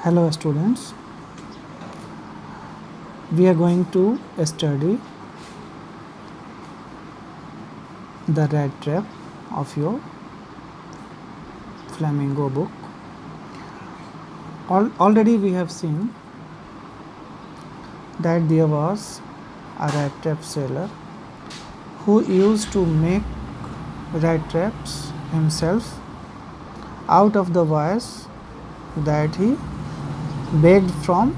Hello students, we are going to study the rat trap of your flamingo book. Already we have seen that there was a rat trap seller who used to make rat traps himself out of the wires that he begged from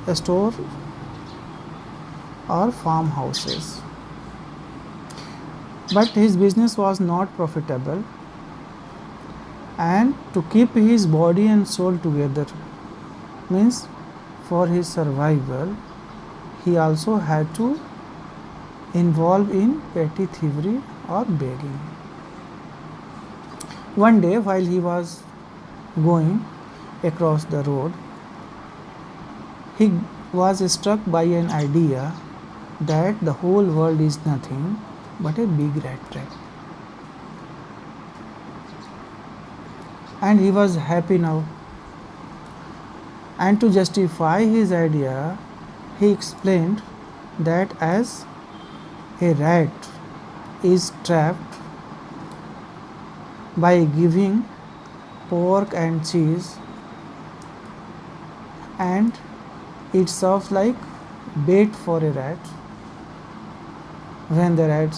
a store or farmhouses. But his business was not profitable, and to keep his body and soul together means for his survival he also had to involve in petty thievery or begging. One day while he was going across the road, he was struck by an idea that the whole world is nothing but a big rat trap. And he was happy now. And to justify his idea, he explained that as a rat is trapped by giving pork and cheese, and it serves like bait for a rat. When the rat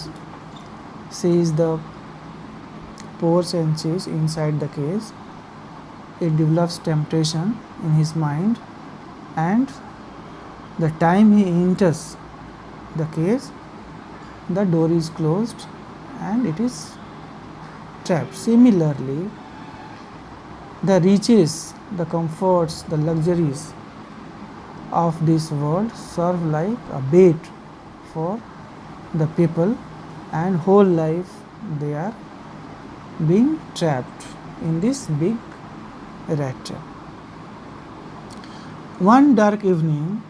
sees the pork and cheese inside the cage, it develops temptation in his mind, and the time he enters the cage, the door is closed and it is trapped. Similarly, the riches, the comforts, the luxuries of this world serve like a bait for the people, and whole life they are being trapped in this big rat trap. One dark evening,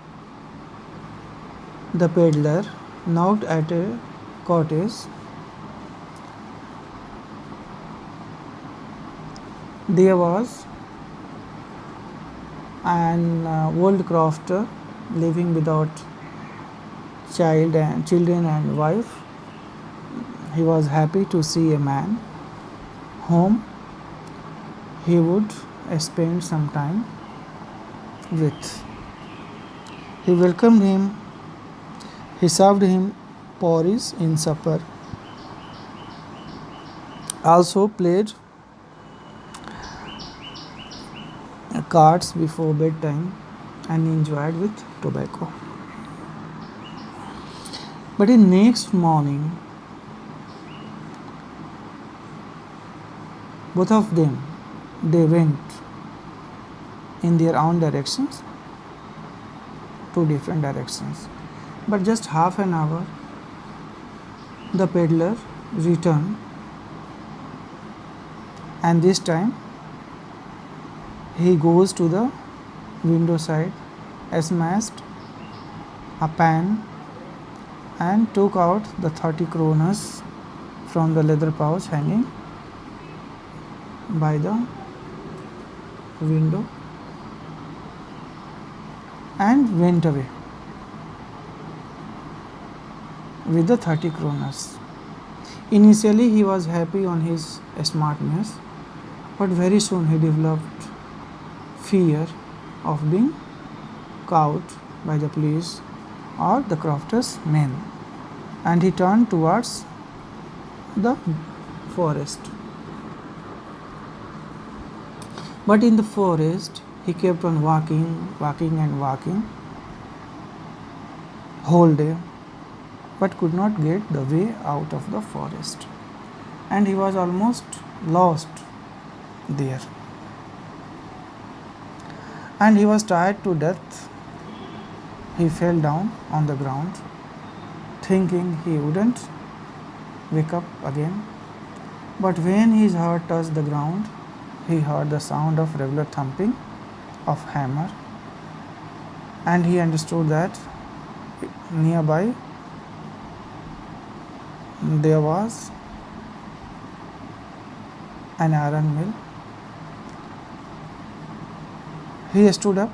the peddler knocked at a cottage. There was an old crofter living without children and wife. He was happy to see a man whom he would spend some time with. He welcomed him. He served him porridge in supper, also played cards before bedtime, and enjoyed with tobacco. But the next morning, both of them they went in their own directions, two different directions. But just half an hour, the peddler returned, and this time he goes to the window side, smashed a pan, and took out the 30 kronas from the leather pouch hanging by the window, and went away with the 30 kronas. Initially he was happy on his smartness, but very soon he developed fear of being caught by the police or the crofter's men, and he turned towards the forest. But in the forest he kept on walking whole day, but could not get the way out of the forest, and he was almost lost there, and he was tired to death. He fell down on the ground, thinking he wouldn't wake up again. But when his heart touched the ground, he heard the sound of regular thumping of hammer, and he understood that nearby there was an iron mill, He stood up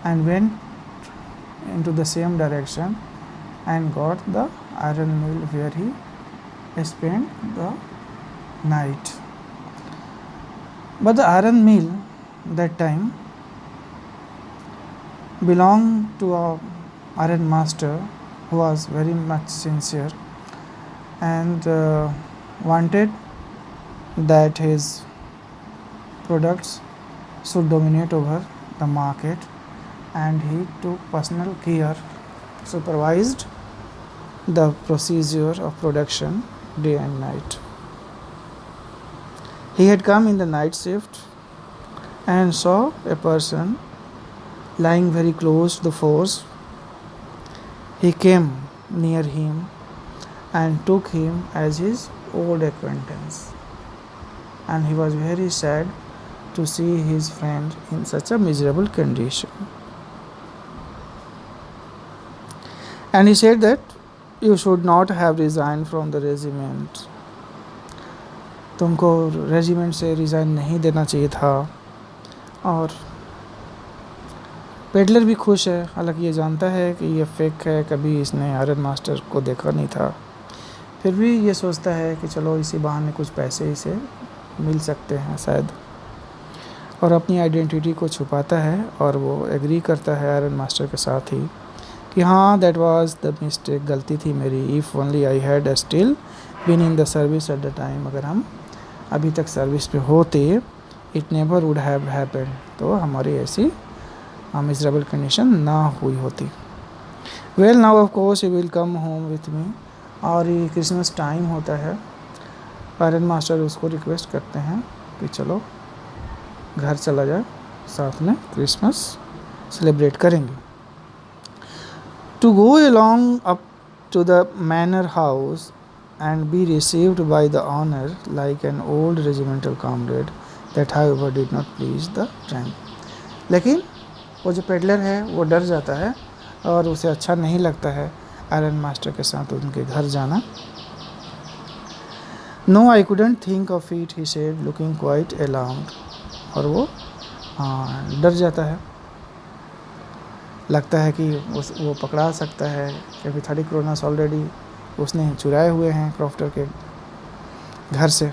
and went into the same direction and got the iron mill where he spent the night. But the iron mill that time belonged to a iron master who was very much sincere and wanted that his products should dominate over the market, and he took personal care, supervised the procedure of production day and night. He had come in the night shift and saw a person lying very close to the forge. He came near him and took him as his old acquaintance, and he was very sad to see his friend in such a miserable condition. And he said that you should not have resigned from the regiment. तुमको regiment से resign नहीं देना चाहिए था. और peddler भी खुश है, हालांकि ये जानता है कि ये फेक है, कभी इसने आयरन मास्टर को देखा नहीं था. फिर भी ये सोचता है कि चलो इसी बहाने कुछ पैसे इसे मिल सकते हैं शायद, और अपनी आइडेंटिटी को छुपाता है. और वो एग्री करता है आयरन मास्टर के साथ ही कि हाँ, दैट वाज द मिस्टेक, गलती थी मेरी. If only I had still been in the service at the time, अगर हम अभी तक सर्विस पे होते, it never would have happened, तो हमारी ऐसी मिजरेबल कंडीशन ना हुई होती. Well now of course you will come home with me. और ये क्रिसमस टाइम होता है. आयरन मास्टर उसको रिक्वेस्ट करते हैं कि चलो घर चला जाए, साथ में क्रिसमस सेलिब्रेट करेंगे. To go along up to the manor house and be received by the honor like an old regimental comrade, that however did not please the tramp. लेकिन वो जो पेडलर है वो डर जाता है और उसे अच्छा नहीं लगता है आयरन मास्टर के साथ उनके घर जाना. No I couldn't think of it, he said, looking quite alarmed. और वो डर जाता है, लगता है कि वो पकड़ा सकता है, क्योंकि 30 क्रोनास ऑलरेडी उसने चुराए हुए हैं क्रॉफ्टर के घर से,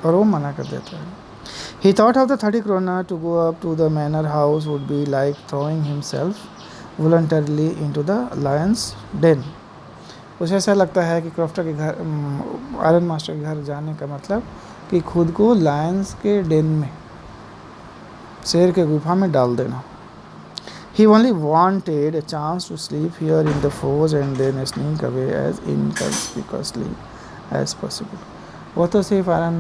और वो मना कर देता है. He thought of the 30 krona to go up to the manor house would be like throwing himself voluntarily into the lion's den. उसे ऐसा लगता है कि क्रॉफ्टर के घर, आयरन मास्टर के घर जाने का मतलब कि खुद को लायंस के डेन में, शेर के गुफा में डाल देना. He only wanted a chance to sleep here in the forge and then sneak away as inconspicuously as possible. वो तो सिर्फ आयरन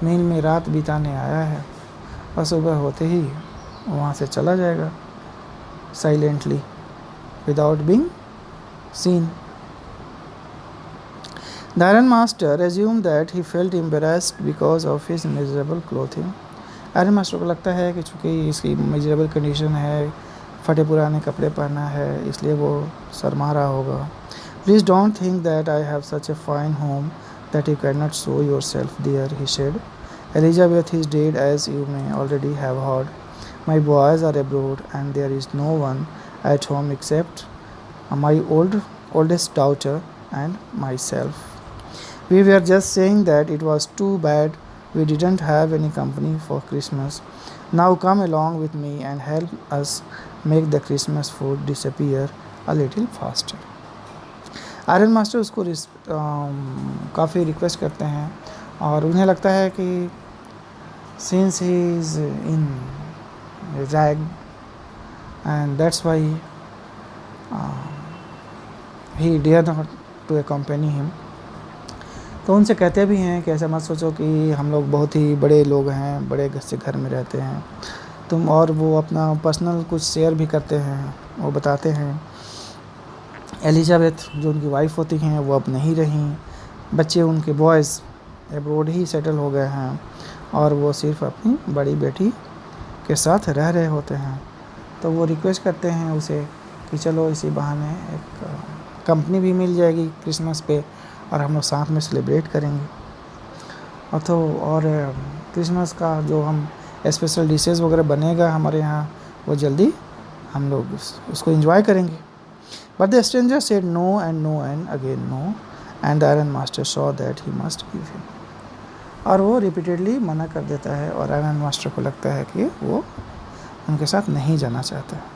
मील में रात बिताने आया है, और सुबह होते ही वहाँ से चला जाएगा silently, without being seen. The iron master assumed that he felt embarrassed because of his miserable clothing. Iron master को लगता है कि चूँकि इसकी मिजरेबल कंडीशन है, फटे पुराने कपड़े पहना है, इसलिए वो शर्मा रहा होगा. Please don't think that I have such a fine home that you cannot show yourself there, he said. Elizabeth is dead, as you may already have heard. My boys are abroad and there is no one at home except my oldest daughter and myself. We were just saying that it was too bad we didn't have any company for Christmas. Now come along with me and help us make the Christmas food disappear a little faster. Iron master उसको काफ़ी request करते हैं, और उन्हें लगता है कि since he is in rag and that's why he dare not to accompany him. तो उनसे कहते भी हैं कि ऐसा मत सोचो कि हम लोग बहुत ही बड़े लोग हैं, बड़े से घर में रहते हैं तुम. और वो अपना पर्सनल कुछ शेयर भी करते हैं. वो बताते हैं एलिजाबेथ जो उनकी वाइफ होती हैं वो अब नहीं रहीं, बच्चे उनके बॉयज़ एब्रोड ही सेटल हो गए हैं, और वो सिर्फ अपनी बड़ी बेटी के साथ रह रहे होते हैं. तो वो रिक्वेस्ट करते हैं उसे कि चलो इसी बहाने एक कंपनी भी मिल जाएगी क्रिसमस पे, और हम लोग साथ में सेलिब्रेट करेंगे. और क्रिसमस का जो हम स्पेशल डिशेस वगैरह बनेगा हमारे यहाँ, वो जल्दी हम लोग उसको एंजॉय करेंगे। But the stranger said no and again no, and the iron master saw that he must give him. और वो रिपीटेडली मना कर देता है और आयरन मास्टर को लगता है कि वो उनके साथ नहीं जाना चाहता है।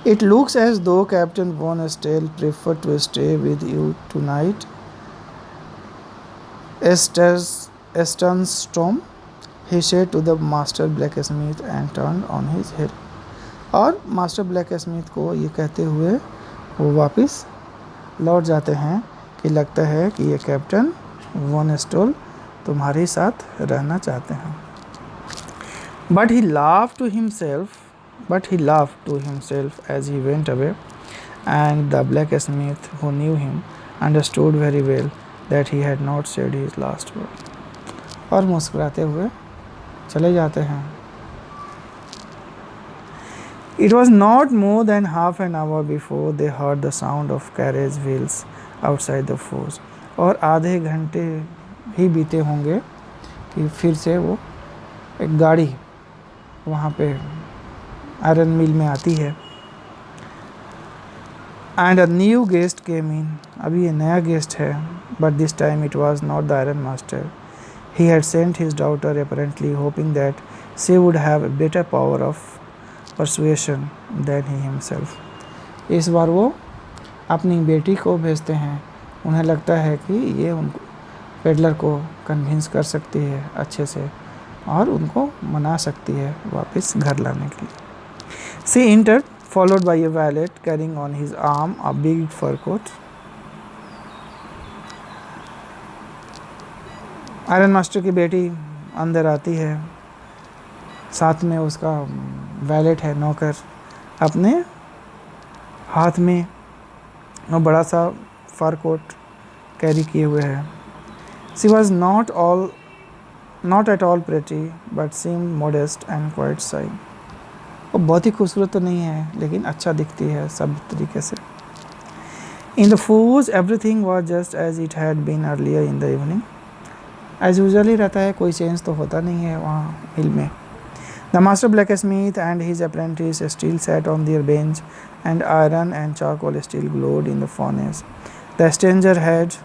It looks as though Captain Von Estelle preferred to stay with you tonight, Eastern Storm, he said to the master blacksmith and turned on his heel. और मास्टर ब्लैकस्मिथ को ये कहते हुए वो वापस लौट जाते हैं कि लगता है कि ये कैप्टन वॉन स्टोल तुम्हारे साथ रहना चाहते हैं। But he laughed to himself as he went away, and the blacksmith, who knew him, understood very well that he had not said his last word. और मुस्कुराते हुए चले जाते हैं। It was not more than half an hour before they heard the sound of carriage wheels outside the forge. और आधे घंटे ही बीते होंगे कि फिर से वो एक गाड़ी वहाँ पे आयरन मिल में आती है। And a new guest came in, अभी ये नया गेस्ट है, but this time it was not the iron master. He had sent his daughter apparently hoping that she would have a better power of persuasion than he himself. इस बार वो अपनी बेटी को भेजते हैं, उन्हें लगता है कि ये उनको पेडलर को कन्विंस कर सकती है अच्छे से और उनको मना सकती है वापस घर लाने के लिए। She entered, followed by a valet carrying on his arm a big fur coat. Iron master की बेटी अंदर आती है, साथ में उसका वैलेट है, नौकर, अपने हाथ में वो बड़ा सा फर कोट कैरी किए हुए है। She was not at all pretty, but seemed modest and quite shy. वो बहुत ही खूबसूरत तो नहीं है, लेकिन अच्छा दिखती है सब तरीके से। In the forge everything was just as it had been earlier in the evening. As usual ही रहता है, कोई चेंज तो होता नहीं है वहाँ मिल में। The master blacksmith and his apprentice still sat on their bench, and iron and charcoal still glowed in the furnace. The stranger had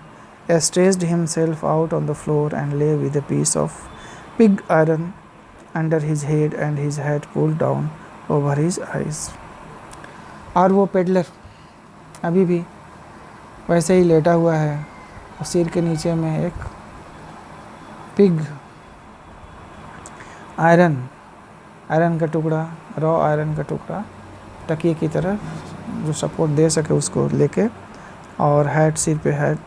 stretched himself out on the floor and lay with a piece of pig iron under his head and his hat pulled down over his eyes. और वो peddler अभी भी वैसे ही लेटा हुआ है और सिर के नीचे में एक पिग आयरन का टुकड़ा, रॉ आयरन का टुकड़ा तकिए की तरह जो सपोर्ट दे सके उसको लेके, और हैट सिर पे हैट,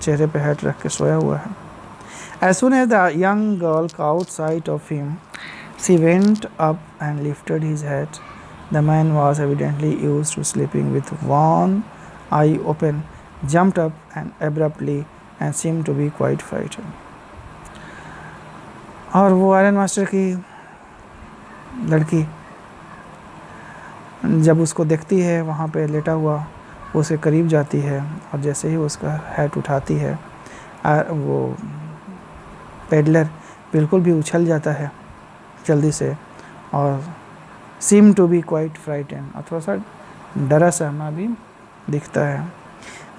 चेहरे पे हैट रख के सोया हुआ है। As soon as the young girl caught sight of him, she went up and lifted his hat. The man was evidently used to sleeping with one eye open, jumped up and abruptly and seemed to be quite frightened. और वो iron master की लड़की जब उसको देखती है वहाँ पे लेटा हुआ, उसके करीब जाती है और जैसे ही उसका हैट उठाती है, वो पेडलर बिल्कुल भी उछल जाता है जल्दी से और seem to be quite frightened, और थोड़ा सा डरा सहमा भी दिखता है।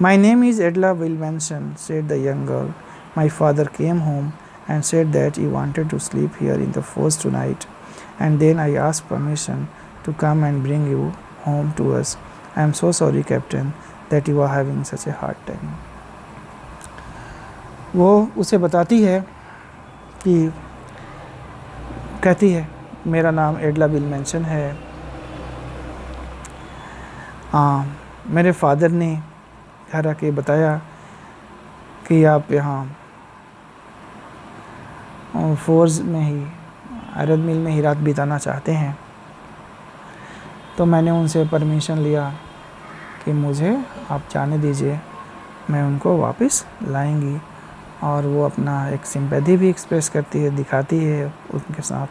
My name is Edla Wilmanson, said the young girl. My father came home and said that he wanted to sleep here in the forge tonight, and then I asked permission to come and bring you home to us. I am so sorry, Captain, that you are having such a hard time. वो उसे बताती है कि कहती है मेरा नाम एडला विलमेंसन है, मेरे फादर ने घर आके बताया कि आप यहाँ फोर्ज में ही, आयरन मिल में ही रात बिताना चाहते हैं, तो मैंने उनसे परमिशन लिया कि मुझे आप जाने दीजिए, मैं उनको वापस लाएंगी। और वो अपना एक सिंपैथी भी एक्सप्रेस करती है, दिखाती है उनके साथ।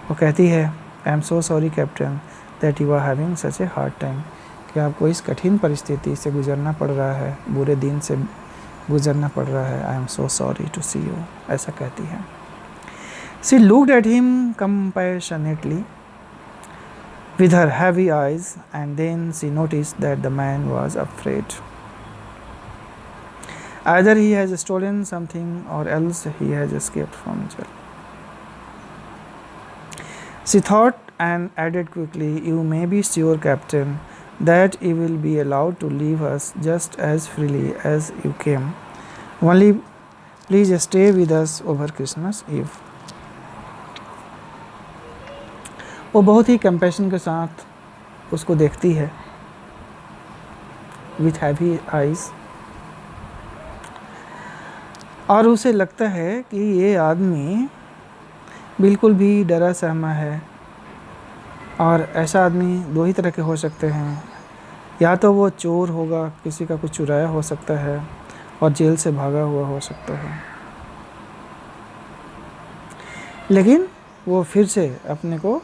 वो कहती है I am so sorry captain that you are having such a hard time, कि आपको इस कठिन परिस्थिति से गुजरना पड़ रहा है, बुरे दिन से गुजरना पड़ रहा है. I am so sorry to see you, ऐसा कहती है. She looked at him compassionately with her heavy eyes, and then she noticed that the man was afraid. Either he has stolen something or else he has escaped from jail. She thought and added quickly, "You may be sure, Captain, that you will be allowed to leave us just as freely as you came. Only please stay with us over Christmas Eve." वो बहुत ही compassion के साथ उसको देखती है, with heavy eyes, और उसे लगता है कि ये आदमी बिल्कुल भी डरा सहमा है. और ऐसा आदमी दो ही तरह के हो सकते हैं, या तो वो चोर होगा, किसी का कुछ चुराया हो सकता है और जेल से भागा हुआ हो सकता है. लेकिन वो फिर से अपने को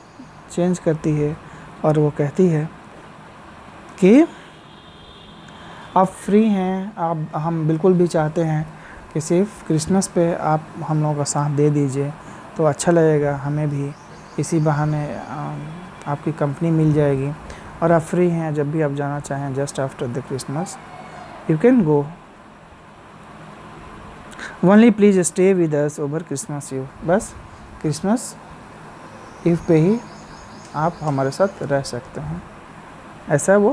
चेंज करती है और वो कहती है कि आप फ्री हैं, आप हम बिल्कुल भी चाहते हैं कि सिर्फ क्रिसमस पे आप हम लोगों का साथ दे दीजिए तो अच्छा लगेगा हमें भी. इसी बहाने आपकी कंपनी मिल जाएगी और आप फ्री हैं, जब भी आप जाना चाहें just after the Christmas you can go. Only please stay with us over Christmas eve. बस क्रिसमस ईव पे ही आप हमारे साथ रह सकते हैं, ऐसा वो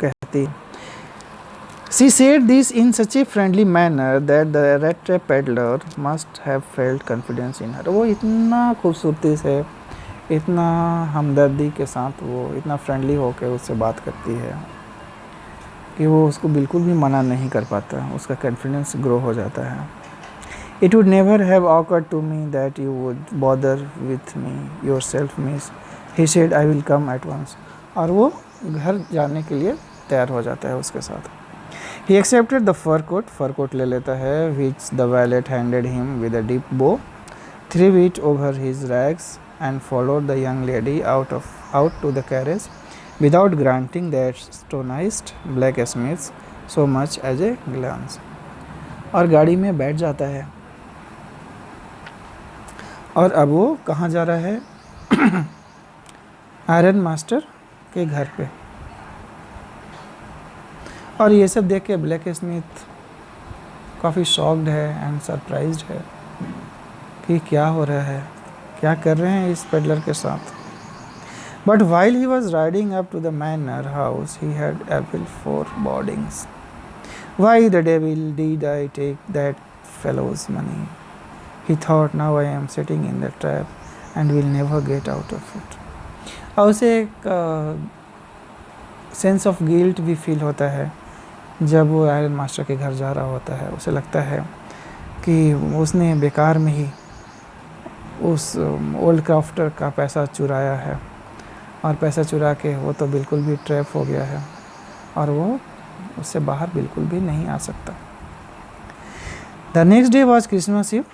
कहती. She said this in such a friendly manner that the rat trap peddler must have felt confidence in her. वो इतना खूबसूरती से, इतना हमदर्दी के साथ, वो इतना फ्रेंडली होकर उससे बात करती है कि वो उसको बिल्कुल भी मना नहीं कर पाता, उसका कॉन्फिडेंस ग्रो हो जाता है. It would never have occurred to me that you would bother with me yourself, miss. He said, I will come at once. और वो घर जाने के लिए तैयार हो जाता है उसके साथ. He accepted the fur coat ले लेता है, which the valet handed him with a deep bow, threw it over his rags and followed the young lady out to the carriage without granting the astonished blacksmith so much as a glance. और गाड़ी में बैठ जाता है और अब वो कहाँ जा रहा है? आयरन मास्टर के घर पे. और ये सब देख के ब्लैक स्मिथ काफ़ी शॉक्ड है एंड सरप्राइज्ड है कि क्या हो रहा है, क्या कर रहे हैं इस पेडलर के साथ. But while he was riding up to the manor house he had evil forebodings. Why the devil did I take that fellow's money? He thought, now I am sitting in the trap and will never get out of it. और उसे एक sense of guilt भी feel होता है जब वो iron master के घर जा रहा होता है. उसे लगता है कि उसने बेकार में ही उस ओल्ड क्राफ्टर का पैसा चुराया है और पैसा चुरा के वो तो बिल्कुल भी ट्रैप हो गया है और वो उससे बाहर बिल्कुल भी नहीं आ सकता. The next day was Christmas eve.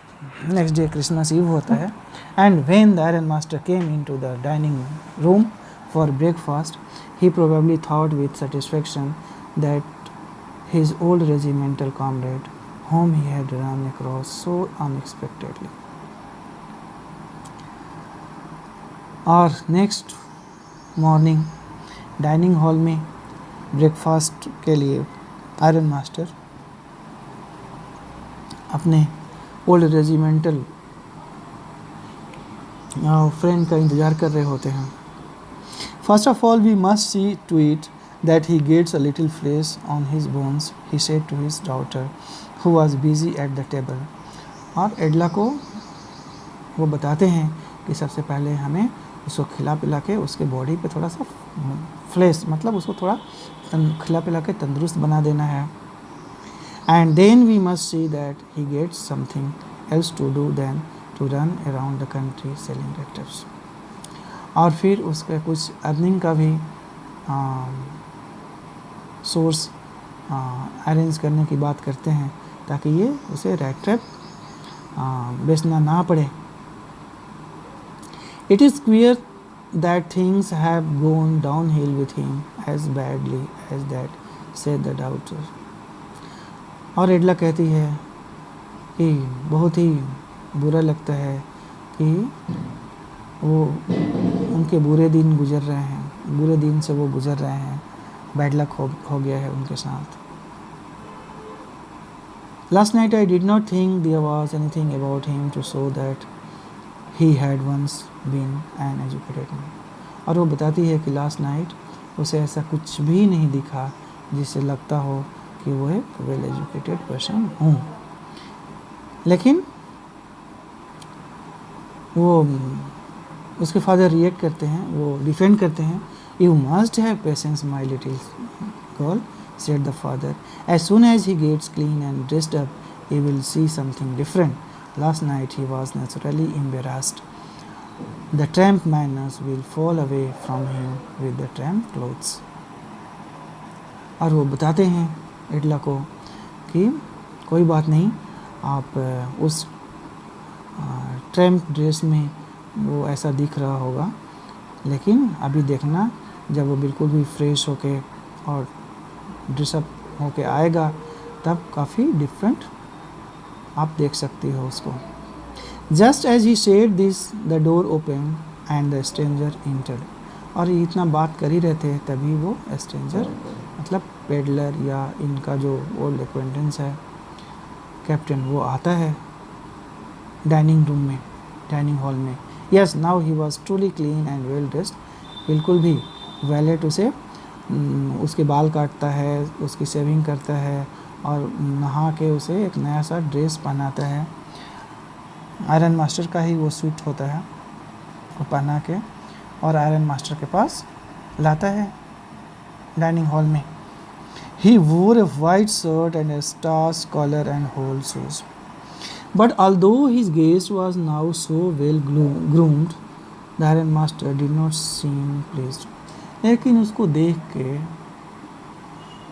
Next day Christmas eve होता है. And when the iron master came into the dining room for breakfast he probably thought with satisfaction that his old regimental comrade, whom he had run across so unexpectedly. और next morning dining hall में breakfast के लिए iron master अपने old regimental friend का इंतज़ार कर रहे होते हैं. First of all, we must see to it that he gets a little flesh on his bones, he said to his daughter, who was busy at the table. और एडला को वो बताते हैं कि सबसे पहले हमें उसको खिला पिला के उसके बॉडी पे थोड़ा सा फ्लेश, मतलब उसको थोड़ा खिला पिला के तंदुरुस्त बना देना है. And then we must see that he gets something else to do than to run around the country selling rat traps. और फिर उसका कुछ अर्निंग का भी सोर्स अरेंज करने की बात करते हैं ताकि ये उसे रैट ट्रैप बेचना ना पड़े. It is clear that things have gone downhill with him as badly as that said the daughter. और एडला कहती है कि बहुत ही बुरा लगता है कि वो उनके बुरे दिन गुजर रहे हैं, बुरे दिन से वो गुजर रहे हैं, बैड लक हो गया है उनके साथ। Last night I did not think there was anything about him to show that he had once been an educated man. और वो बताती है कि लास्ट नाइट उसे ऐसा कुछ भी नहीं दिखा जिससे लगता हो कि वो एक वेल एजुकेटेड पर्सन हूँ। लेकिन वो उसके फादर रिएक्ट करते हैं, वो डिफेंड करते हैं। You must have patience my little girl, said the father. As soon as he gets clean and dressed up, he will see something different. Last night he was naturally embarrassed. The tramp manners will fall away from him with the tramp clothes. और वो बताते हैं एडला को कि कोई बात नहीं, आप उस ट्रैम्प ड्रेस में वो ऐसा दिख रहा होगा, लेकिन अभी देखना जब वो बिल्कुल भी फ्रेश होके और ड्रेसअप होके आएगा तब काफ़ी डिफरेंट आप देख सकती हो उसको। Just as he said this the door open and the stranger entered. और ये इतना बात कर ही रहे थे तभी वो स्ट्रेंजर मतलब पेडलर या इनका जो ओल्ड एक्वेंटेंस है कैप्टन, वो आता है डाइनिंग रूम में, डाइनिंग हॉल में। Yes, now he was truly clean and well dressed. बिल्कुल भी वैलेट उसे उसके बाल काटता है, उसकी सेविंग करता है और नहा के उसे एक नया सा ड्रेस पहनाता है। आयरन मास्टर का ही वो सूट होता है, वो पहना के और आयरन मास्टर के पास लाता है डाइनिंग हॉल में। ही वोर अ white shirt and a star's collar and whole shoes. But although his guest was now so well groomed, the iron master did not seem pleased. लेकिन उसको देख के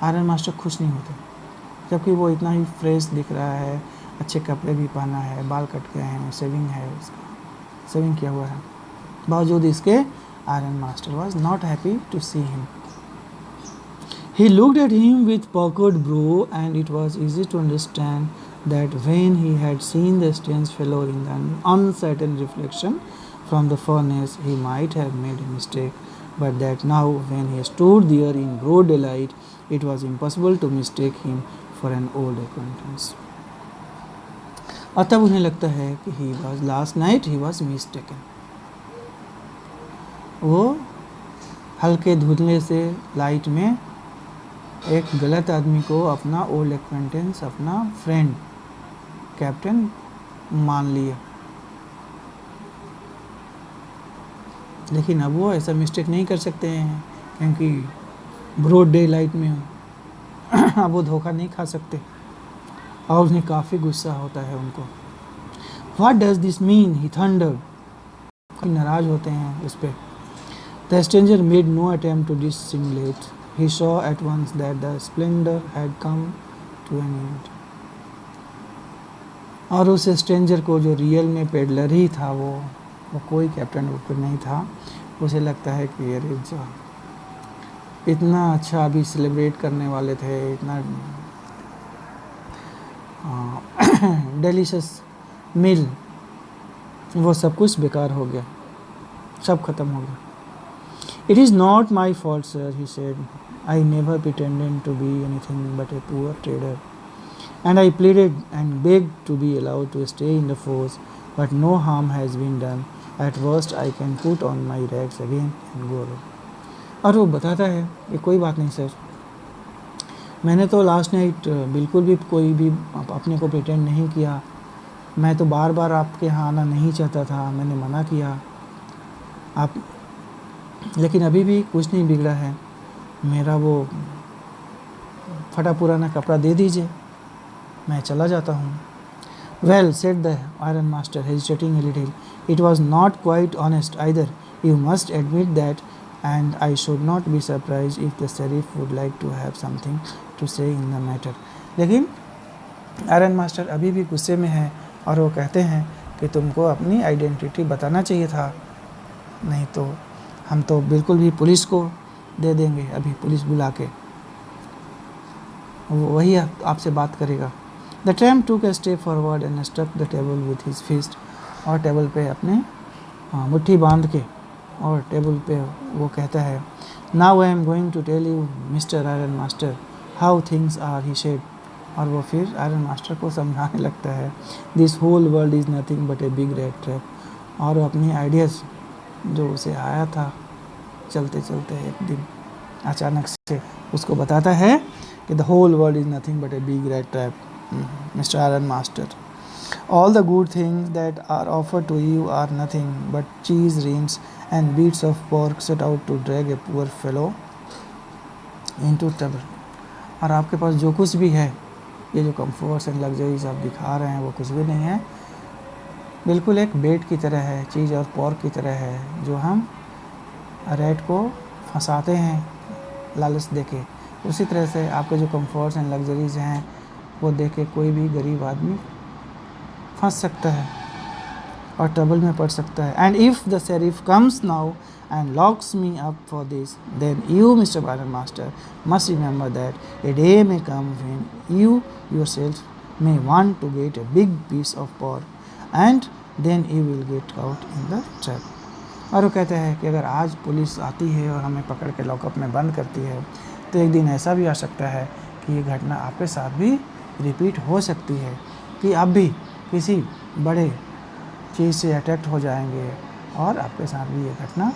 आयरन मास्टर खुश नहीं होते, जबकि वो इतना ही फ्रेश दिख रहा है, अच्छे कपड़े भी पहना है, बाल कट गए हैं, सेविंग है, उसका सेविंग किया हुआ है। बावजूद इसके iron master was not happy to see him. He looked at him with puckered brow, and it was easy to understand that when he had seen the strange fellow in the uncertain reflection from the furnace, he might have made a mistake, but that now, when he stood there in broad daylight, it was impossible to mistake him for an old acquaintance. और तब उन्हें लगता है कि last night he was mistaken. वो हल्के धुंधले से लाइट में एक गलत आदमी को अपना ओल्ड एक्वेंटेंस, अपना फ्रेंड कैप्टन मान लिया। लेकिन अब वो ऐसा मिस्टेक नहीं कर सकते हैं क्योंकि ब्रॉड डे लाइट में अब वो धोखा नहीं खा सकते और उन्हें काफ़ी गुस्सा होता है उनको। What does this mean? He thundered. काफ़ी नाराज़ होते हैं उस पर। The stranger made no attempt to dissimulate. He saw at once that the splendor had come to an end. और उस स्ट्रेंजर को, जो रियल में पेडलर ही था, वो कोई कैप्टन ऊपर नहीं था, उसे लगता है कि अरे इतना अच्छा अभी सेलिब्रेट करने वाले थे, इतना डिलीशियस मील, वो सब कुछ बेकार हो गया, सब खत्म हो गया। It is not my fault, sir, he said. I never pretended to be anything but a poor trader, and I pleaded and begged to be allowed to stay in the force, but no harm has been done. At worst, I can put on my rags again and go away. और वो बताता है कि कोई बात नहीं sir, मैंने तो लास्ट नाइट बिल्कुल भी कोई भी अपने को प्रिटेंड नहीं किया, मैं तो बार बार आपके यहाँ आना नहीं चाहता था, मैंने मना किया आप, लेकिन अभी भी कुछ नहीं बिगड़ा है, मेरा वो फटा पुराना कपड़ा दे दीजिए, मैं चला जाता हूँ। Well, said the iron master, hesitating a little, it was not quite honest either. You must admit that, and I should not be surprised if the sheriff would like to have something to say in the matter. लेकिन iron master अभी भी गुस्से में है और वो कहते हैं कि तुमको अपनी आइडेंटिटी बताना चाहिए था, नहीं तो हम तो बिल्कुल भी पुलिस को दे देंगे, अभी पुलिस बुला के। वही आपसे बात करेगा। The tramp took a step forward and struck the table with his fist, और टेबल पे अपने मुट्ठी बांध के और टेबल पे वो कहता है, now I am going to tell you mister iron master how things are, he said. और वो फिर आयरन मास्टर को समझाने लगता है, this whole world is nothing but a big rat trap. और वो अपनी आइडियाज़ जो उसे आया था चलते चलते एक दिन अचानक से उसको बताता है कि the whole world is nothing but a big rat trap, mister iron master. All the good things that are offered to you are nothing but cheese rings and bits of pork set out to drag a poor fellow into trouble। और आपके पास जो कुछ भी है, ये जो comforts and luxuries आप दिखा रहे हैं, वो कुछ भी नहीं है, बिल्कुल एक बेट की तरह है, चीज़ और पोर्क की तरह है, जो हम रेट को फंसाते हैं लालच देके। उसी तरह से आपके जो कंफर्ट्स एंड लग्जरीज हैं, वो देके कोई भी गरीब आदमी फंस सकता है और ट्रबल में पड़ सकता है। And if the sheriff comes now and locks me up for this, then you mister iron master must remember that a day may come when you yourself may want to get a big piece of pork and then you will get out in the trap. और वो कहते हैं कि अगर आज police आती है और हमें पकड़ के लॉकअप में बंद करती है, तो एक दिन ऐसा भी आ सकता है कि ये घटना आपके साथ भी रिपीट हो सकती है, कि आप भी किसी बड़े चीज़ से अटैक्ट हो जाएंगे और आपके साथ भी ये घटना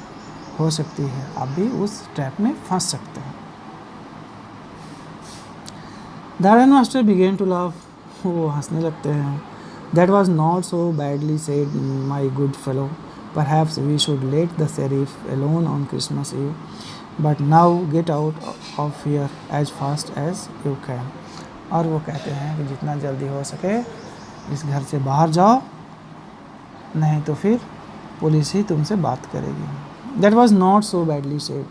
हो सकती है, आप भी उस ट्रैप में फंस सकते हैं। The iron master began to laugh, वो हंसने लगते हैं। That was not so badly said my good fellow, perhaps we should let the sheriff alone on Christmas eve, but now get out of here as fast as you can. और वो कहते हैं कि जितना जल्दी हो सके इस घर से बाहर जाओ, नहीं तो फिर पुलिस ही तुमसे बात करेगी। That was not so badly said,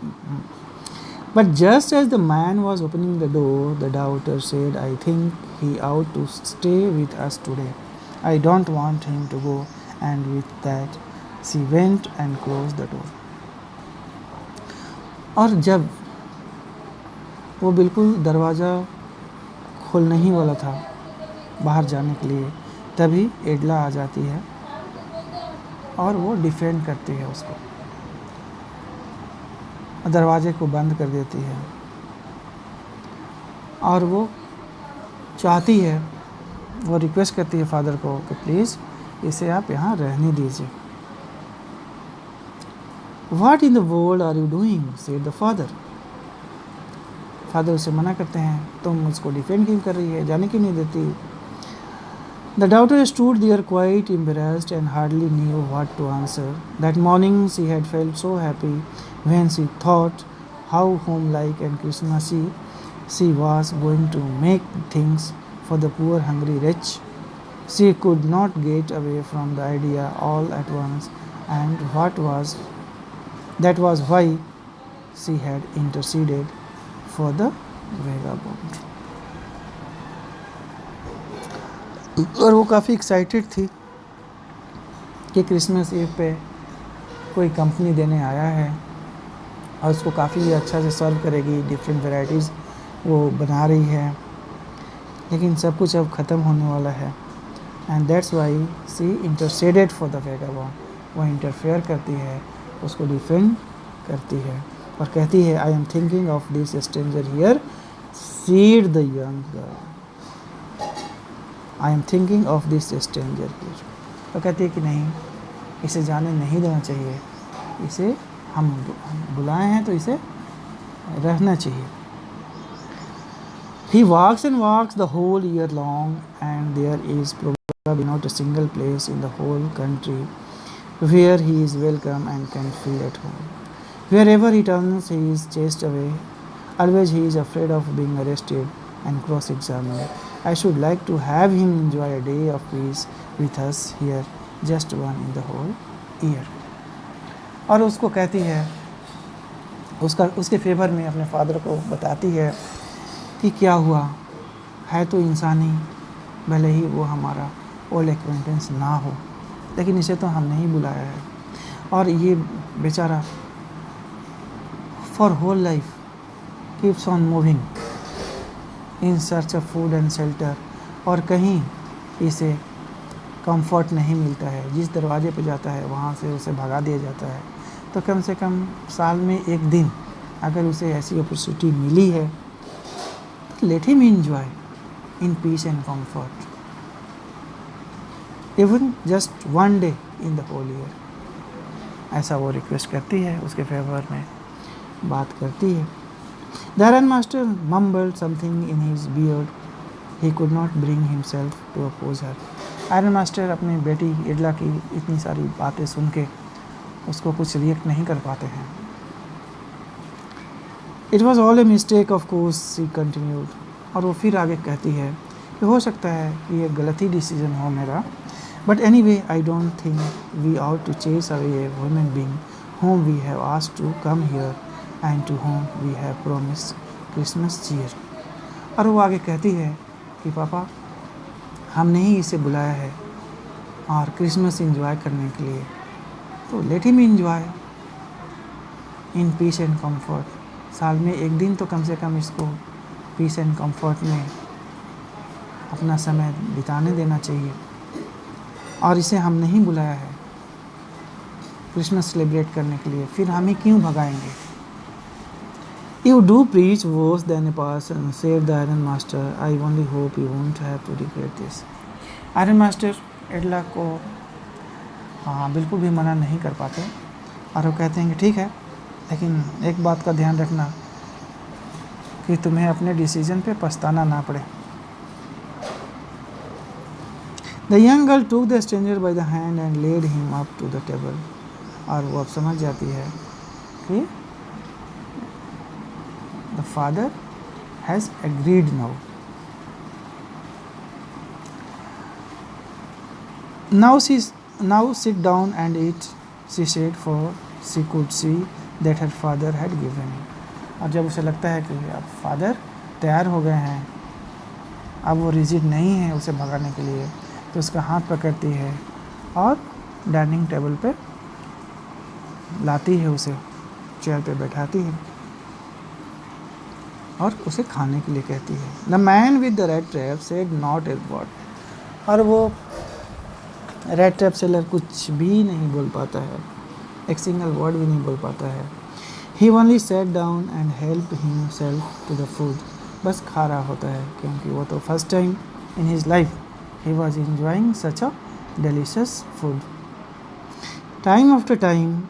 but just as the man was opening the door, the daughter said, I think he ought to stay with us today, I don't want him to go, and with that she went and close the door. और जब वो बिल्कुल दरवाज़ा खोलने ही वाला था बाहर जाने के लिए, तभी एडला आ जाती है और वो डिफेंड करती है उसको, दरवाजे को बंद कर देती है। और वो चाहती है, वो रिक्वेस्ट करती है फादर को कि प्लीज़ इसे आप यहाँ रहने दीजिए। What in the world are you doing? said the father। Father उसे मना करते हैं, तुम मुझको डिफेंड क्यों कर रही है, जाने क्यों नहीं देती। The daughter stood there quite embarrassed and hardly knew what to answer. That morning she had felt so happy when she thought how homelike and Christmassy she was going to make things for the poor hungry wretch. She could not get away from the idea all at once, and that was why she had interceded for the vagabond। और वो काफ़ी excited थी कि Christmas eve पे कोई company देने आया है और उसको काफ़ी अच्छा से सर्व करेगी, डिफरेंट वैरायटीज़ वो बना रही है, लेकिन सब कुछ अब ख़त्म होने वाला है। And that's why she interceded for the vagabond, वो इंटरफेयर करती है, उसको डिफेंड करती है और कहती है, I am thinking of this stranger here, said the young girl, I am thinking of this stranger here. तो कहती है कि नहीं, इसे जाने नहीं देना चाहिए, इसे हम बुलाए हैं तो इसे रहना चाहिए। He walks and walks the whole year long, and there is probably not a single place in the whole country where he is welcome and can feel at home. Wherever he turns, he is chased away. Always he is afraid of being arrested and cross-examined. I should like to have him enjoy a day of peace with us here, just one in the whole year. और उसको कहती है, उसके favour में अपने father को बताती है कि क्या हुआ है तो इंसानी, भले ही वो हमारा ओल्ड एक्वेंटेंस ना हो, लेकिन इसे तो हमने ही बुलाया है। और ये बेचारा for whole life keeps on moving in search of food and shelter, और कहीं इसे कंफर्ट नहीं मिलता है, जिस दरवाजे पे जाता है वहाँ से उसे भगा दिया जाता है। तो कम से कम साल में एक दिन अगर उसे ऐसी अपॉर्चुनिटी मिली है, तो let him enjoy in peace and comfort, even just one day in the whole year. ऐसा वो रिक्वेस्ट करती है, उसके फेवर में बात करती है। The Iron Master mumbled something in his beard. He could not bring himself to oppose her. Iron master अपनी बेटी इडला की इतनी सारी बातें सुन के उसको कुछ रिएक्ट नहीं कर पाते हैं। It was all a mistake of course, she continued. और वो फिर आगे कहती है कि हो सकता है कि ये गलत ही डिसीजन हो मेरा, but anyway I don't think we ought to chase away a human being whom we have asked to come here and to whom we have promised Christmas cheer. और वो आगे कहती है कि पापा, हमने ही इसे बुलाया है और क्रिसमस एंजॉय करने के लिए, तो let him enjoy in peace and comfort. साल में एक दिन तो कम से कम इसको पीस एंड कंफर्ट में अपना समय बिताने देना चाहिए, और इसे हम नहीं बुलाया है क्रिसमस सेलिब्रेट करने के लिए, फिर हम ही क्यों भगाएंगे। You do preach worse than a parson, said the Iron Master. I only hope you won't have to regret this. Iron master Edla को बिल्कुल भी मना नहीं कर पाते, और वो कहते हैं कि ठीक है, लेकिन एक बात का ध्यान रखना कि तुम्हें अपने डिसीजन पे पछताना ना पड़े। The young girl took the stranger by the hand and led him up to the table. और वो अब समझ जाती है कि the father has agreed now. Now sit down and eat, she said, for she could see that her father had given in. और जब उसे लगता है कि अब फादर तैयार हो गए हैं, अब वो रिजिड नहीं है उसे भगाने के लिए, तो उसका हाथ पकड़ती है और डाइनिंग टेबल पे लाती है, उसे चेयर पे बैठाती है और उसे खाने के लिए कहती है। The man with the red trap said not a word. और वो रेड ट्रैप सेलर कुछ भी नहीं बोल पाता है, एक सिंगल वर्ड भी नहीं बोल पाता है। He only set down and help himself to the food. बस खा रहा होता है, क्योंकि वो तो first time in his life he was enjoying such a delicious food. Time after time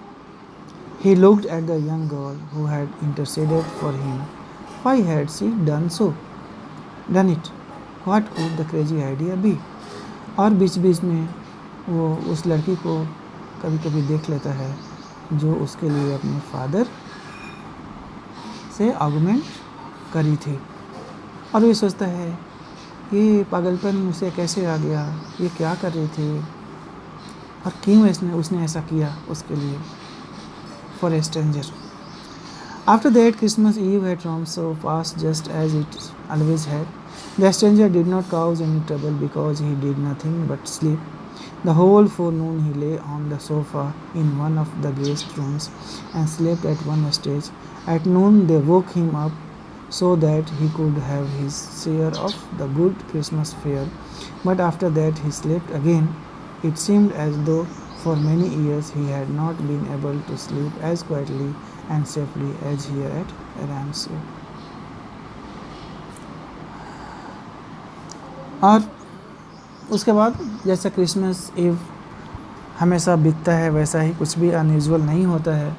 he looked at the young girl who had interceded for him. Why had she done it? What could the crazy idea be? और बीच बीच में वो उस लड़की को कभी कभी देख लेता है जो उसके लिए अपने फादर से आर्गुमेंट करी थी, और वो सोचता है ये पागलपन उसे कैसे आ गया, ये क्या कर रही थी और क्यों उसने ऐसा किया उसके लिए, for a stranger. After that, Christmas Eve had come so fast, just as it always had. The stranger did not cause any trouble because he did nothing but sleep. The whole forenoon he lay on the sofa in one of the guest rooms and slept at one stage. At noon they woke him up so that he could have his share of the good Christmas fare. But after that he slept again. It seemed as though for many years he had not been able to sleep as quietly and safely as here at Ramsey. और उसके बाद जैसा Christmas ewe हमेशा बीतता है, वैसा ही कुछ भी अनयूजुअल नहीं होता है,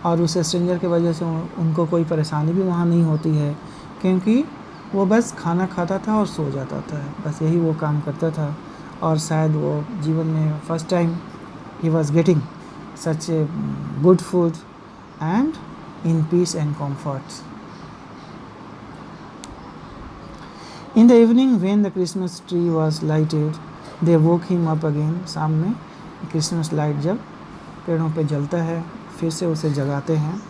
और उस स्ट्रेंजर की वजह से उनको कोई परेशानी भी वहाँ नहीं होती है, क्योंकि वो बस खाना खाता था और सो जाता था, बस यही वो काम करता था। और शायद वो जीवन में first time he was getting such a good food and in peace and comfort. In the evening when the Christmas tree was lighted, they woke him up again. शाम में क्रिसमस लाइट जब पेड़ों पे जलता है, फिर से उसे जगाते हैं।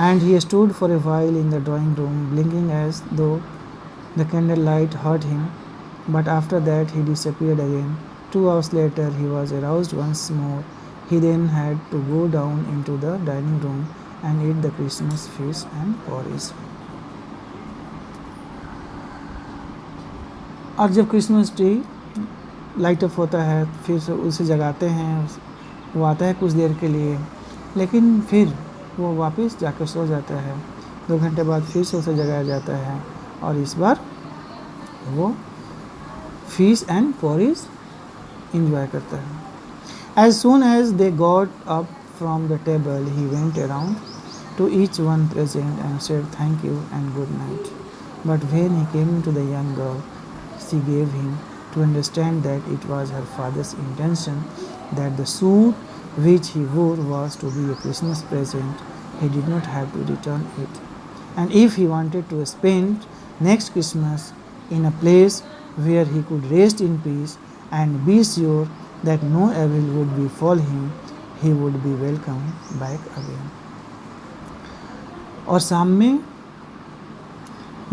And he stood for a while in the drawing room, blinking as though the candle light hurt him. But after that he disappeared again. 2 hours later he was aroused once more. He then had to go down into the dining room and eat the Christmas feast and porridge. और जब Christmas tree light up होता है फिर से उसे जगाते हैं, वो आता है कुछ देर के लिए, लेकिन फिर वो वापस जाकर सो जाता है। 2 घंटे बाद फिर से उसे जगाया जाता है और इस बार वो फीस एंड पोरिज इंजॉय करता है। As soon as they got up from the table, he went around to each one present and said thank you and good night. But when he came to the young girl, she gave him to understand that it was her father's intention that the suit which he wore was to be a Christmas present. He did not have to return it. And if he wanted to spend next Christmas in a place where he could rest in peace and be sure that no evil would befall him, he would be welcome back again. और शाम में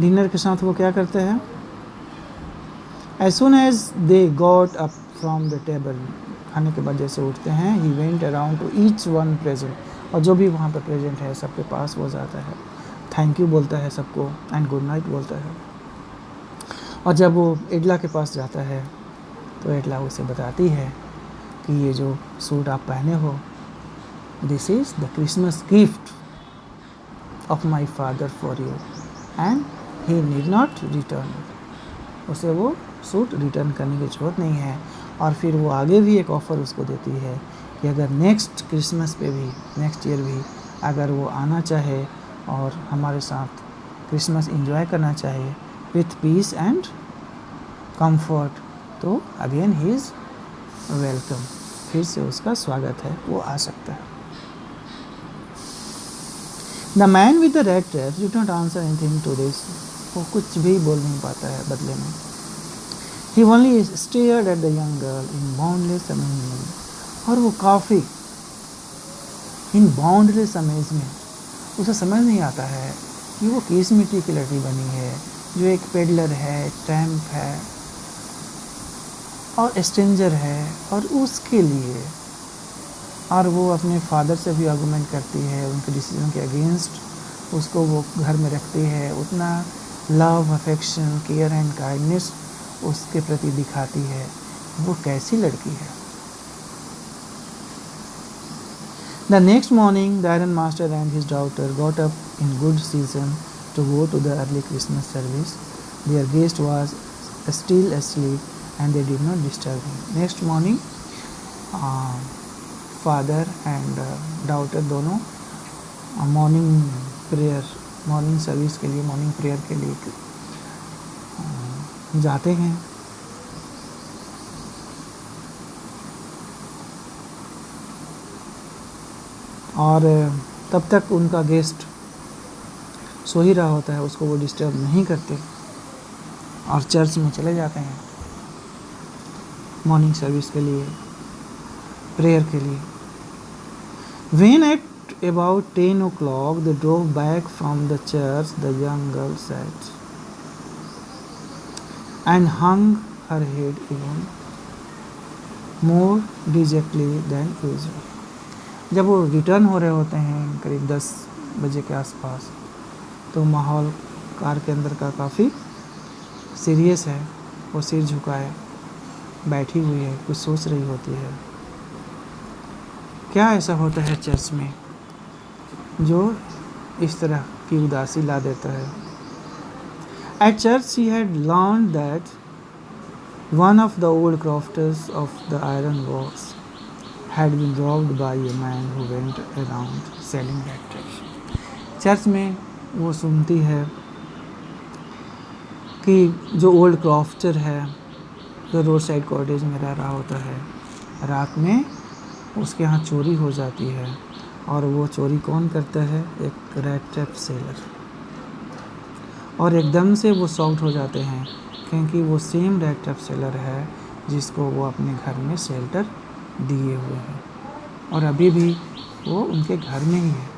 dinner के साथ वो क्या करते हैं? As soon as they got up from the table, खाने के बाद जैसे उठते हैं, he went around to each one present, और जो भी वहाँ पर प्रेजेंट है सबके पास वो जाता है, थैंक यू बोलता है सबको एंड गुड नाइट बोलता है। और जब वो एडला के पास जाता है तो एडला उसे बताती है कि ये जो सूट आप पहने हो, this is the Christmas gift of my father for you and he need not return. उसे वो सूट रिटर्न करने की ज़रूरत नहीं है। और फिर वो आगे भी एक ऑफ़र उसको देती है कि अगर नेक्स्ट क्रिसमस पे भी, नेक्स्ट ईयर भी अगर वो आना चाहे और हमारे साथ क्रिसमस एंजॉय करना चाहे विथ पीस एंड कंफर्ट, तो अगेन ही इज़ वेलकम, फिर से उसका स्वागत है, वो आ सकता है। The man with the red dress did not answer anything to this. वो कुछ भी बोल नहीं पाता है बदले में। He only stared at the young girl in boundless amazement. और वो काफ़ी इन बाउंडलेस अमेजमेंट, उसे समझ नहीं आता है कि वो किस मिट्टी की लड़की बनी है, जो एक पेडलर है, ट्रैम्प है और स्ट्रेंजर है, और उसके लिए, और वो अपने फादर से भी आर्गूमेंट करती है, उनके डिसीजन के अगेंस्ट उसको वो घर में रखती है, उतना love, affection, care and kindness उसके प्रति दिखाती है। वो कैसी लड़की है। The next morning, the iron master and his daughter got up in good season to go to the early Christmas service. Their guest was still asleep and they did not disturb him. Next morning, father and daughter दोनों morning prayer, morning service के लिए, morning prayer के लिए जाते हैं। और तब तक उनका गेस्ट सो ही रहा होता है, उसको वो डिस्टर्ब नहीं करते और चर्च में चले जाते हैं मॉर्निंग सर्विस के लिए, प्रेयर के लिए। When at about 10 o'clock they drove back from the church, the young girl sat and hung her head even more dejectedly than usual. जब वो रिटर्न हो रहे होते हैं करीब 10 बजे के आसपास, तो माहौल कार के अंदर का काफ़ी सीरियस है। वो सिर झुकाए बैठी हुई है, कुछ सोच रही होती है। क्या ऐसा होता है चर्च में जो इस तरह की उदासी ला देता है? At church she had learned that one of the old crofters of the iron works had been robbed by a man who went around selling that trash. Church में वो सुनती है कि जो ओल्ड क्रॉफ्टर है, जो रोड साइड कॉटेज में रह रहा होता है, रात में उसके यहाँ चोरी हो जाती है। और वो चोरी कौन करता है? एक रेड ट्रैप सेलर। और एकदम से वो शॉक्ड हो जाते हैं क्योंकि वो सेम रेड ट्रैप सेलर है जिसको वो अपने घर में शेल्टर दिए हुए हैं और अभी भी वो उनके घर में ही है।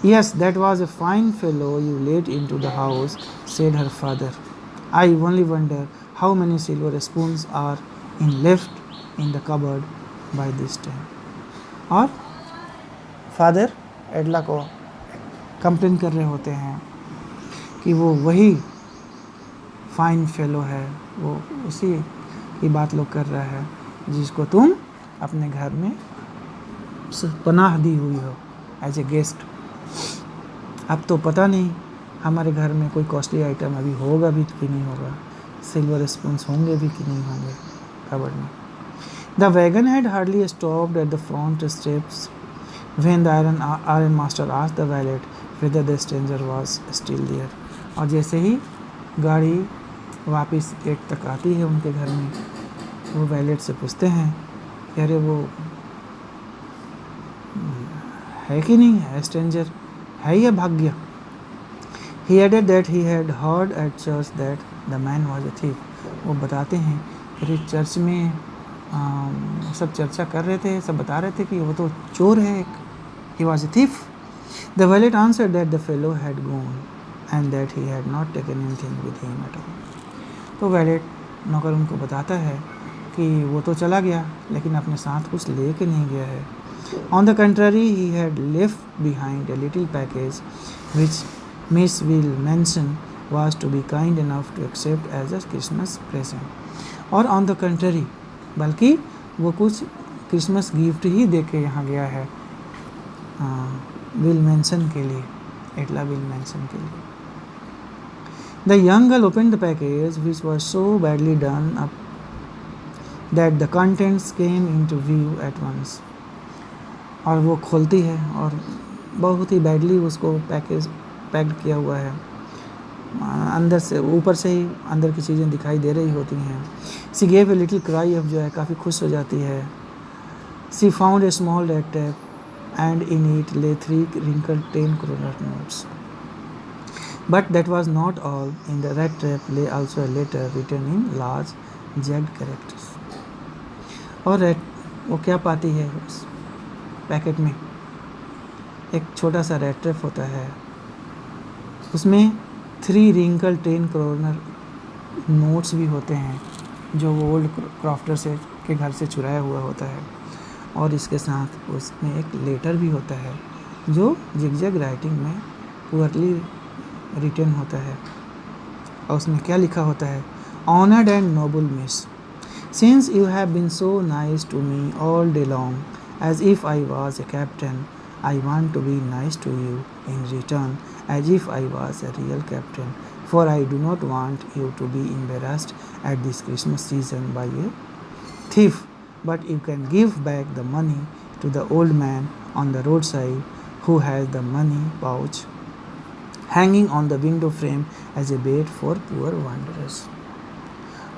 Yes, that was a fine fellow you let into the house, said her father. I only wonder how many silver spoons are left in the cupboard by this time. और फादर एडला को कंप्लेन कर रहे होते हैं कि वो वही fine fellow है, वो उसी की बात लोग कर रहा है जिसको तुम अपने घर में पनाह दी हुई हो एज ए गेस्ट। अब तो पता नहीं हमारे घर में कोई कॉस्टली आइटम अभी होगा भी कि नहीं होगा, सिल्वर स्पून्स होंगे भी कि नहीं होंगे कबर्ड में। The wagon had hardly stopped at the front steps when the iron master asked the valet whether the stranger was still there. और जैसे ही गाड़ी वापस गेट तक आती है उनके घर में, वो वैलेट से पूछते हैं कि अरे वो है कि नहीं है, स्ट्रेंजर है या भाग गया। He added that he had heard at church that the man was a thief. वो बताते हैं फिर चर्च में सब चर्चा कर रहे थे, सब बता रहे थे कि वो तो चोर है एक, he was a thief. The valet answered that the fellow had gone and that he had not taken anything with him at all. तो वैलेट नौकर उनको बताता है कि वो तो चला गया लेकिन अपने साथ कुछ ले के नहीं गया है। On the contrary, he had left behind a little package which Miss Will mentioned was to be kind enough to accept as a Christmas present. और on the contrary, बल्कि वो कुछ क्रिसमस गिफ्ट ही दे के यहाँ गया है विल मेंशन के लिए, एटला विल मेंशन के लिए। The young girl opened the package which was so badly done up that the contents came into view at once. और वो खोलती है और बहुत ही बैडली उसको पैक्ड किया हुआ है, अंदर से ऊपर से ही अंदर की चीज़ें दिखाई दे रही होती हैं। She gave a little cry of जो है काफ़ी खुश हो जाती है। She found a small red tap and in it lay 3 wrinkled 10 kroner notes. But that was not all. In the red trap lay also a letter written in large jagged characters. और red वो क्या पाती है उस packet में, एक छोटा सा रेड ट्रैप होता है, उसमें 3 wrinkled 10 kroner नोट्स भी होते हैं जो वो ओल्ड क्रॉफ्टर से के घर से चुराया हुआ होता है। और इसके साथ उसमें एक लेटर भी होता है जो जिगजैग राइटिंग में पुअरली रिटन होता है। और उसमें क्या लिखा होता है, honoured and noble miss, since you have been so nice to me all day long as if I was a captain, I want to be nice to you in return as if I was a real captain, for I do not want you to be embarrassed at this Christmas season by a thief, but you can give back the money to the old man on the roadside who has the money pouch hanging on the window frame as a bait for poor wanderers.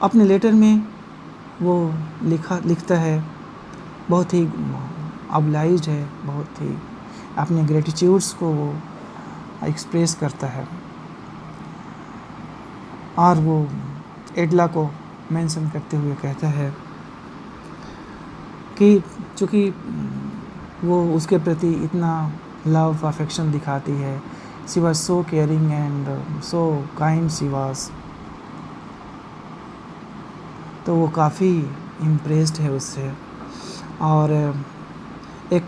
अपने letter में वो लिखता है, बहुत ही obliged है, बहुत ही अपने ग्रेटिट्यूड्स को वो एक्सप्रेस करता है। और वो एडला को मेंशन करते हुए कहता है कि चूँकि वो उसके प्रति इतना लव अफेक्शन दिखाती है, she was so caring and so kind she was, तो वो काफ़ी इम्प्रेस्ड है उससे और एक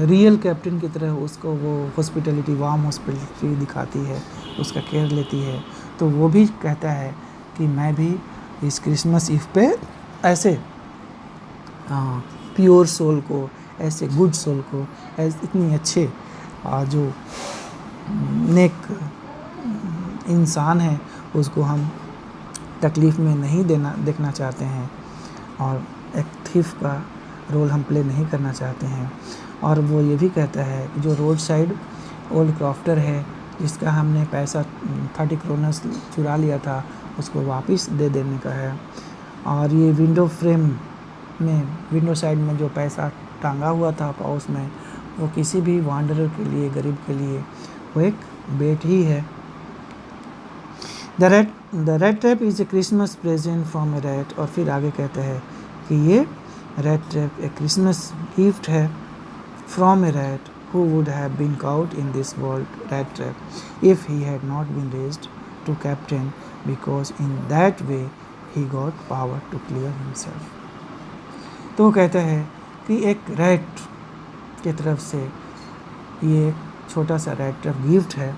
रियल कैप्टन की तरह उसको वो हॉस्पिटलिटी, वार्म हॉस्पिटलिटी दिखाती है, उसका केयर लेती है। तो वो भी कहता है कि मैं भी इस क्रिसमस ईव पे ऐसे प्योर सोल को, ऐसे गुड सोल को, ऐसे इतनी अच्छे जो नेक इंसान है उसको हम तकलीफ़ में नहीं देखना चाहते हैं और एक थीफ का रोल हम प्ले नहीं करना चाहते हैं। और वो ये भी कहता है कि जो रोड साइड ओल्ड क्रॉफ्टर है जिसका हमने पैसा 30 kroner चुरा लिया था उसको वापस दे देने का है। और ये विंडो फ्रेम में, विंडो साइड में जो पैसा टांगा हुआ था पाउच में, वो किसी भी वांडरर के लिए, गरीब के लिए वो एक बेट ही है। The red trap is a Christmas present from A rat. और फिर आगे कहते हैं कि ये रेड ट्रैप एक क्रिसमस गिफ्ट है from A rat who would have been caught in this world rat trap if he had not been raised to captain, because in that way he got power to clear himself. तो वो कहता है कि एक rat की तरफ से ये एक छोटा सा रैट ट्रैप गिफ्ट है,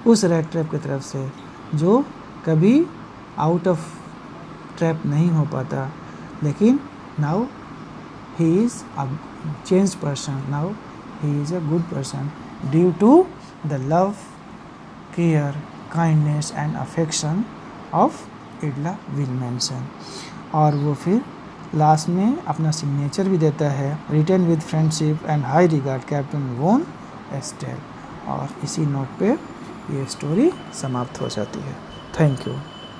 उस रैट ट्रैप की तरफ से जो कभी आउट ऑफ ट्रैप नहीं हो पाता, लेकिन now he is a change person, now he is a good person due to the love, care, kindness and affection of Edla Willmansson. और वो फिर लास्ट में अपना सिग्नेचर भी देता है, written with friendship and high regard captain von Stahle. और इसी नोट पे ये स्टोरी समाप्त हो जाती है। Thank you.